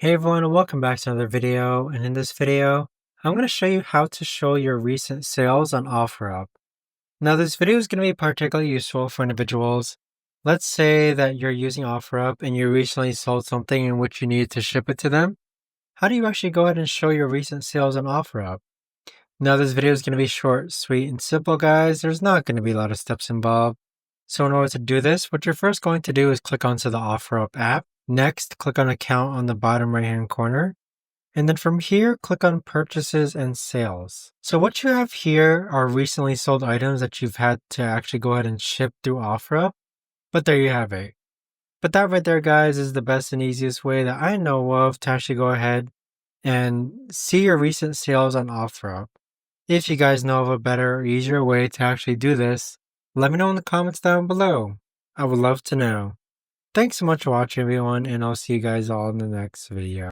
Hey everyone, and welcome back to another video. And in this video, I'm going to show you how to show your recent sales on OfferUp. Now, this video is going to be particularly useful for individuals. Let's say that you're using OfferUp and you recently sold something in which you need to ship it to them. How do you actually go ahead and show your recent sales on OfferUp? Now, this video is going to be short, sweet, and simple, guys. There's not going to be a lot of steps involved. So in order to do this, what you're first going to do is click onto the OfferUp app. Next, click on Account on the bottom right-hand corner. And then from here, click on Purchases and Sales. So what you have here are recently sold items that you've had to actually go ahead and ship through OfferUp. But there you have it. But that right there, guys, is the best and easiest way that I know of to actually go ahead and see your recent sales on OfferUp. If you guys know of a better or easier way to actually do this, let me know in the comments down below. I would love to know. Thanks so much for watching, everyone, and I'll see you guys all in the next video.